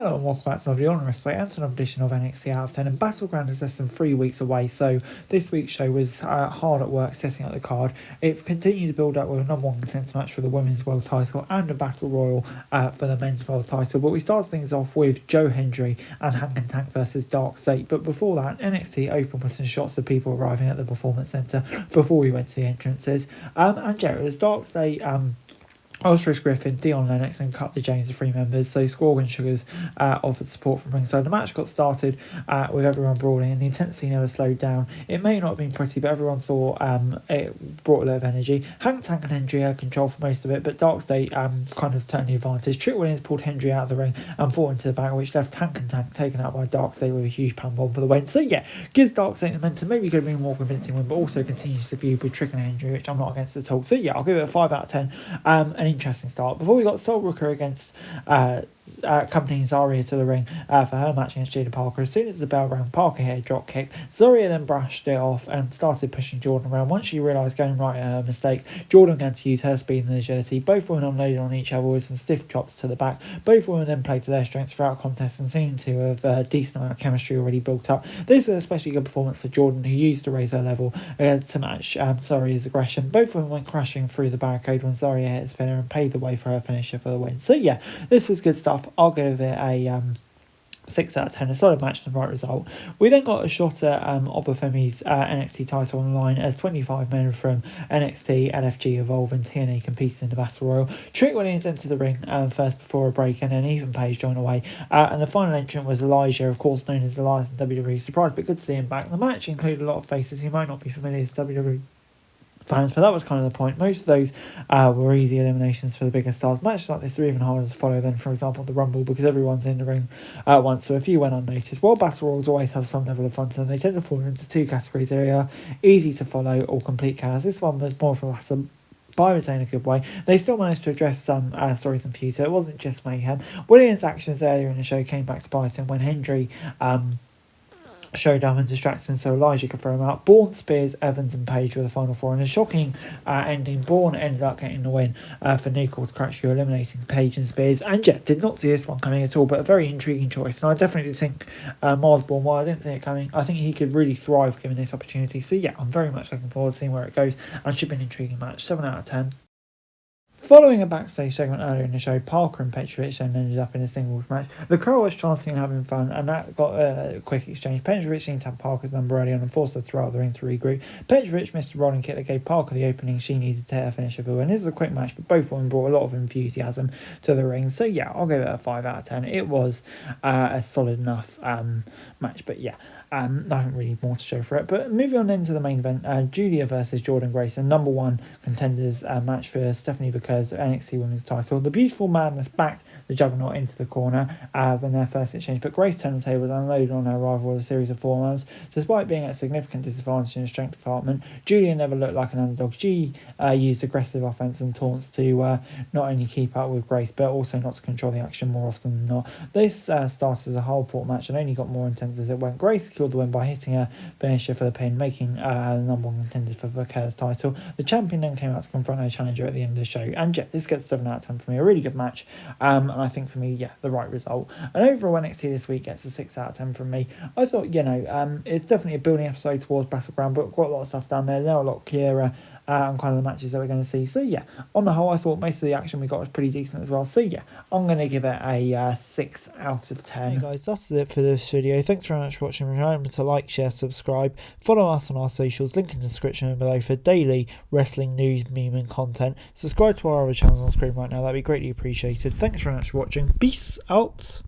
Hello and welcome back to another on Respect and to another edition of NXT Out of 10, and Battleground is less than 3 weeks away, so this week's show was hard at work setting up the card. It continued to build up with a number one contender match for the Women's World title and a Battle Royal for the Men's World title, but we started things off with Joe Hendry and Hank and Tank versus Dark State. But before that, NXT opened with some shots of people arriving at the Performance Centre before we went to the entrances, and yeah, it was Dark State, Osiris Griffin, Dion Lennox and Cutler James, the three members, so Squawk and Sugars offered support from ringside. The match got started with everyone brawling and the intensity never slowed down. It may not have been pretty, but everyone thought it brought a lot of energy. Hank, Tank and Hendry had control for most of it, but Dark State kind of turned the advantage. Trick Williams pulled Hendry out of the ring and fought into the back, which left Hank and Tank taken out by Dark State with a huge pan bomb for the win. So yeah, gives Dark State the momentum. Maybe could have been a more convincing win, but also continues to feud with Trick and Hendry, which I'm not against at all. So yeah, I'll give it a 5 out of 10. An interesting start. Before we got Sol Rooker against accompanying Zarya to the ring for her match against Jada Parker. As soon as the bell rang, Parker hit a drop kick. Zarya then brushed it off and started pushing Jordan around. Once she realised going right at her mistake, Jordan began to use her speed and agility. Both women unloaded on each other with some stiff chops to the back. Both women then played to their strengths throughout the contest and seemed to have a decent amount of chemistry already built up. This was an especially good performance for Jordan, who used to raise her level to match Zarya's aggression. Both women went crashing through the barricade when Zarya hit a spinner and paved the way for her finisher for the win. So yeah, this was good stuff. I'll give it a 6 out of 10, a solid match and the right result. We then got a shot at Obafemi's NXT title on the line as 25 men from NXT, LFG, Evolve and TNA competed in the Battle Royal. Trick Williams entered the ring first before a break, and then Ethan Page joined away. And the final entrant was Elijah, of course known as Elias in WWE. Surprised but good to see him back. The match included a lot of faces who might not be familiar to WWE fans, but that was kind of the point. Most of those were easy eliminations for the bigger stars. Matches like this are even harder to follow than, for example, the Rumble, because everyone's in the ring at once, so a few went unnoticed. While Battle Royals always have some level of fun to them, they tend to fall into two categories. They are easy to follow or complete chaos. This one was more of a latter, but I would say in a good way. They still managed to address some stories and feuds, so it wasn't just mayhem. Williams' actions earlier in the show came back to bite him when Hendry showed up and distracted, so Elijah could throw him out. Bourne, Spears, Evans and Page were the final four. In a shocking ending, Bourne ended up getting the win for Nicole to crash you, eliminating Page and Spears. And yeah, did not see this one coming at all, but a very intriguing choice. And I definitely think Miles Bourne, while I didn't see it coming, I think he could really thrive given this opportunity. So yeah, I'm very much looking forward to seeing where it goes, and should be an intriguing match. 7 out of 10. Following a backstage segment earlier in the show, Parker and Petrovic then ended up in a singles match. The crowd was chanting and having fun, and that got a quick exchange. Petrovic seemed to have Parker's number early on and forced her to throw out the ring to regroup. Petrovic missed a rolling kick that gave Parker the opening she needed to hit her finisher for the win. This was a quick match, but both women brought a lot of enthusiasm to the ring. So yeah, I'll give it a 5 out of 10. It was a solid enough match, but yeah. Nothing really more to show for it. But moving on then to the main event, Julia versus Jordan Grace, a number one contenders match for Stephanie Vickers NXT Women's title. The Beautiful Madness backed the Juggernaut into the corner when their first exchange, but Grace turned the tables and unloaded on her rival with a series of forearms. Despite being at a significant disadvantage in the strength department, Julia never looked like an underdog. She used aggressive offense and taunts to not only keep up with Grace, but also not to control the action more often than not. This started as a hard-fought match and only got more intense as it went. Grace secured the win by hitting a finisher for the pin, making the number one contender for Vickers title. The champion then came out to confront her challenger at the end of the show, and yeah, this gets 7 out of 10 for me. A really good match, and I think for me, yeah, the right result. And overall, NXT this week gets a 6 out of 10 from me. I thought, it's definitely a building episode towards Battleground, but quite a lot of stuff down there. They're a lot clearer on kind of the matches that we're going to see. So yeah, on the whole, I thought most of the action we got was pretty decent as well. So yeah, I'm going to give it a 6 out of 10. Hey guys, that's it for this video. Thanks very much for watching. Remember to like, share, subscribe, follow us on our socials, link in the description below for daily wrestling news, meme and content. Subscribe to our other channels on screen right now, that'd be greatly appreciated. Thanks very much for watching. Peace out.